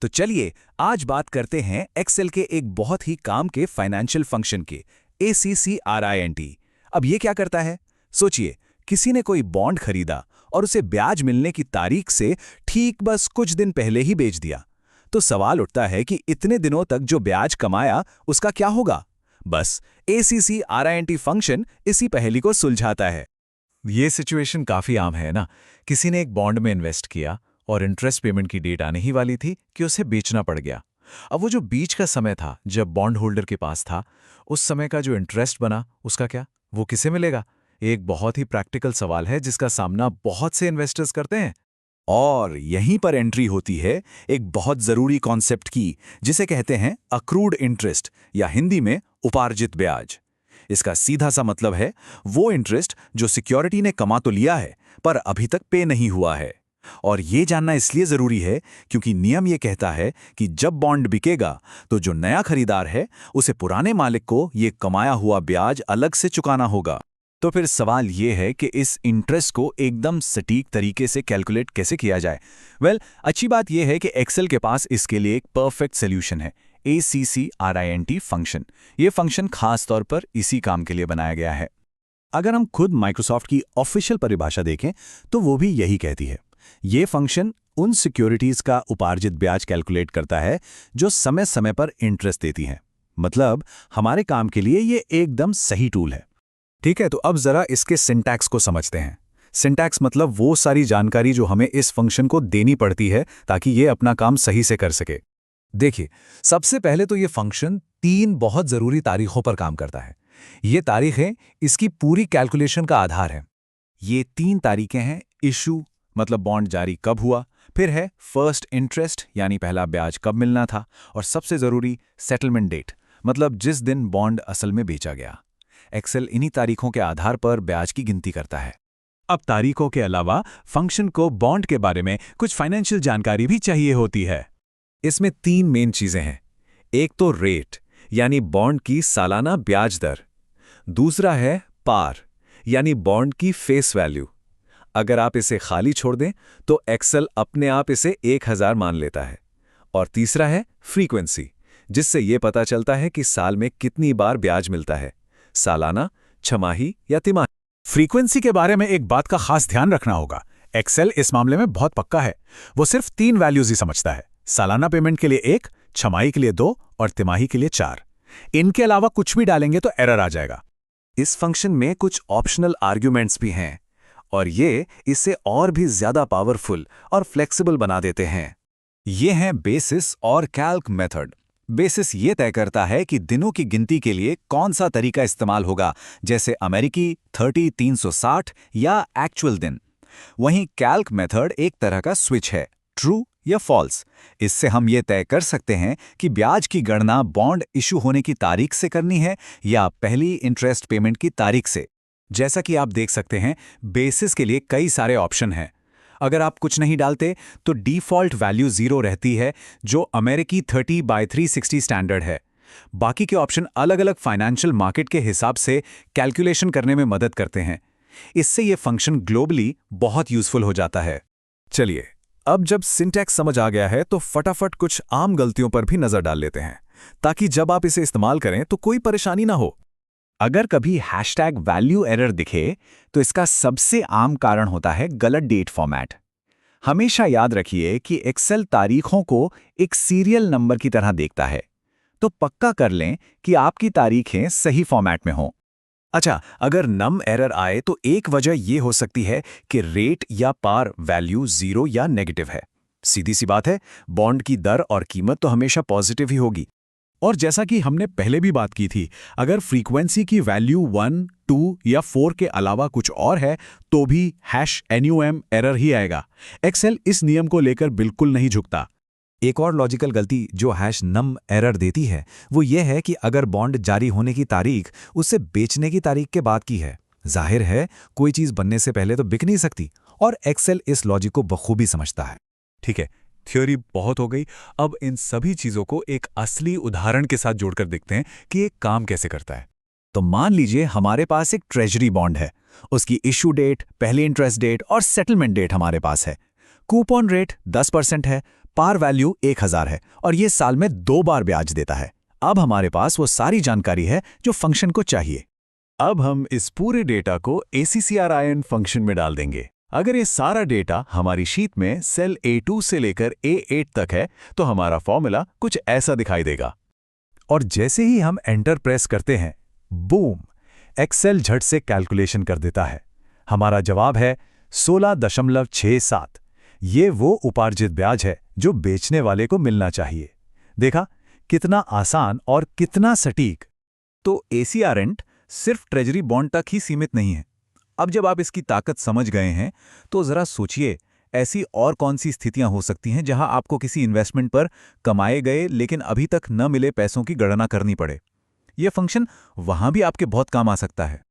तो चलिए आज बात करते हैं एक्सेल के एक बहुत ही काम के फाइनेंशियल फंक्शन के ACCRINT। अब ये क्या करता है? सोचिए, किसी ने कोई बॉन्ड खरीदा और उसे ब्याज मिलने की तारीख से ठीक बस कुछ दिन पहले ही बेच दिया। तो सवाल उठता है कि इतने दिनों तक जो ब्याज कमाया उसका क्या होगा? बस ACCRINT फंक्शन इसी पहेली को सुलझाता है। ये सिचुएशन काफ़ी आम है ना। किसी ने एक बॉन्ड में इन्वेस्ट किया और इंटरेस्ट पेमेंट की डेट आने ही वाली थी कि उसे बेचना पड़ गया। अब वो जो बीच का समय था जब बॉन्ड होल्डर के पास था, उस समय का जो इंटरेस्ट बना उसका क्या, वो किसे मिलेगा? एक बहुत ही प्रैक्टिकल सवाल है जिसका सामना बहुत से इन्वेस्टर्स करते हैं। और यहीं पर एंट्री होती है एक बहुत जरूरी कॉन्सेप्ट की, जिसे कहते हैं अक्रूड इंटरेस्ट या हिंदी में उपार्जित ब्याज। इसका सीधा सा मतलब है वो इंटरेस्ट जो सिक्योरिटी ने कमा तो लिया है पर अभी तक पे नहीं हुआ है। और ये जानना इसलिए जरूरी है क्योंकि नियम ये कहता है कि जब बॉन्ड बिकेगा तो जो नया खरीदार है उसे पुराने मालिक को ये कमाया हुआ ब्याज अलग से चुकाना होगा। तो फिर सवाल ये है कि इस इंटरेस्ट को एकदम सटीक तरीके से कैलकुलेट कैसे किया जाए? अच्छी बात यह है कि एक्सेल के पास इसके लिए एक परफेक्ट सोल्यूशन है, ACCRINT फंक्शन। ये फंक्शन खास तौर पर इसी काम के लिए बनाया गया है। अगर हम खुद माइक्रोसॉफ्ट की ऑफिशियल परिभाषा देखें तो वो भी यही कहती है। ये फंक्शन उन सिक्योरिटीज का उपार्जित ब्याज कैलकुलेट करता है जो समय समय पर इंटरेस्ट देती हैं। मतलब हमारे काम के लिए ये एकदम सही टूल है। ठीक है, तो अब जरा इसके सिंटैक्स को समझते हैं। सिंटैक्स मतलब वो सारी जानकारी जो हमें इस फंक्शन को देनी पड़ती है ताकि ये अपना काम सही से कर सके। देखिए, सबसे पहले तो ये फंक्शन 3 बहुत जरूरी तारीखों पर काम करता है। ये तारीखें इसकी पूरी कैलकुलेशन का आधार है। ये 3 तारीखें हैं: इशू मतलब बॉन्ड जारी कब हुआ, फिर है फर्स्ट इंटरेस्ट यानी पहला ब्याज कब मिलना था, और सबसे जरूरी सेटलमेंट डेट मतलब जिस दिन बॉन्ड असल में बेचा गया। एक्सेल इन्हीं तारीखों के आधार पर ब्याज की गिनती करता है। अब तारीखों के अलावा फंक्शन को बॉन्ड के बारे में कुछ फाइनेंशियल जानकारी भी चाहिए होती है। इसमें 3 मेन चीजें हैं। एक तो रेट यानी बॉन्ड की सालाना ब्याज दर, दूसरा है पार यानी बॉन्ड की फेस वैल्यू। अगर आप इसे खाली छोड़ दें तो एक्सेल अपने आप इसे 1000 मान लेता है। और तीसरा है फ्रीक्वेंसी, जिससे यह पता चलता है कि साल में कितनी बार ब्याज मिलता है, सालाना, छमाही या तिमाही। फ्रीक्वेंसी के बारे में एक बात का खास ध्यान रखना होगा। एक्सेल इस मामले में बहुत पक्का है। वो सिर्फ 3 वैल्यूज ही समझता है, सालाना पेमेंट के लिए 1, छमाही के लिए 2 और तिमाही के लिए 4। इनके अलावा कुछ भी डालेंगे तो एरर आ जाएगा। इस फंक्शन में कुछ ऑप्शनल आर्ग्यूमेंट्स भी हैं और ये इसे और भी ज्यादा पावरफुल और फ्लेक्सिबल बना देते हैं। ये हैं बेसिस और कैल्क मेथड। बेसिस ये तय करता है कि दिनों की गिनती के लिए कौन सा तरीका इस्तेमाल होगा, जैसे अमेरिकी 30, 360 या एक्चुअल दिन। वहीं कैल्क मेथड एक तरह का स्विच है, ट्रू या फॉल्स। इससे हम ये तय कर सकते हैं कि ब्याज की गणना बॉन्ड इशू होने की तारीख से करनी है या पहली इंटरेस्ट पेमेंट की तारीख से। जैसा कि आप देख सकते हैं, बेसिस के लिए कई सारे ऑप्शन हैं। अगर आप कुछ नहीं डालते तो डिफ़ॉल्ट वैल्यू 0 रहती है, जो अमेरिकी 30/360 स्टैंडर्ड है। बाकी के ऑप्शन अलग अलग फाइनेंशियल मार्केट के हिसाब से कैलकुलेशन करने में मदद करते हैं। इससे यह फंक्शन ग्लोबली बहुत यूजफुल हो जाता है। चलिए, अब जब सिंटैक्स समझ आ गया है तो फटाफट कुछ आम गलतियों पर भी नजर डाल लेते हैं, ताकि जब आप इसे इस्तेमाल करें तो कोई परेशानी ना हो। अगर कभी #वैल्यू एरर दिखे तो इसका सबसे आम कारण होता है गलत डेट फॉर्मेट। हमेशा याद रखिए कि एक्सेल तारीखों को एक सीरियल नंबर की तरह देखता है, तो पक्का कर लें कि आपकी तारीखें सही फॉर्मेट में हों। अच्छा, अगर नम एरर आए तो एक वजह यह हो सकती है कि रेट या पार वैल्यू 0 या नेगेटिव है। सीधी सी बात है, बॉन्ड की दर और कीमत तो हमेशा पॉजिटिव ही होगी। और जैसा कि हमने पहले भी बात की थी, अगर फ्रीक्वेंसी की वैल्यू 1, 2 या 4 के अलावा कुछ और है तो भी #NUM एरर ही आएगा। एक्सेल इस नियम को लेकर बिल्कुल नहीं झुकता। एक और लॉजिकल गलती जो #num एरर देती है वो ये है कि अगर बॉन्ड जारी होने की तारीख उसे बेचने की तारीख के बाद की है। जाहिर है कोई चीज बनने से पहले तो बिक नहीं सकती, और एक्सेल इस लॉजिक को बखूबी समझता है। ठीक है, थ्योरी बहुत हो गई। अब इन सभी चीजों को एक असली उदाहरण के साथ जोड़कर देखते हैं कि ये काम कैसे करता है। तो मान लीजिए हमारे पास एक ट्रेजरी बॉन्ड है। उसकी इशू डेट, पहली इंटरेस्ट डेट और सेटलमेंट डेट हमारे पास है। कूपन रेट 10% है, पार वैल्यू 1000 है और ये साल में 2 बार ब्याज देता है। अब हमारे पास वो सारी जानकारी है जो फंक्शन को चाहिए। अब हम इस पूरे डेटा को ACCRIN फंक्शन में डाल देंगे। अगर ये सारा डेटा हमारी शीट में सेल A2 से लेकर A8 तक है तो हमारा फॉर्मूला कुछ ऐसा दिखाई देगा। और जैसे ही हम एंटर प्रेस करते हैं, बूम, एक्सेल झट से कैलकुलेशन कर देता है। हमारा जवाब है 16.67। ये वो उपार्जित ब्याज है जो बेचने वाले को मिलना चाहिए। देखा, कितना आसान और कितना सटीक। तो ACRN सिर्फ ट्रेजरी बॉन्ड तक ही सीमित नहीं है। अब जब आप इसकी ताकत समझ गए हैं तो ज़रा सोचिए, ऐसी और कौन सी स्थितियां हो सकती हैं जहां आपको किसी इन्वेस्टमेंट पर कमाए गए लेकिन अभी तक न मिले पैसों की गणना करनी पड़े। यह फंक्शन वहां भी आपके बहुत काम आ सकता है।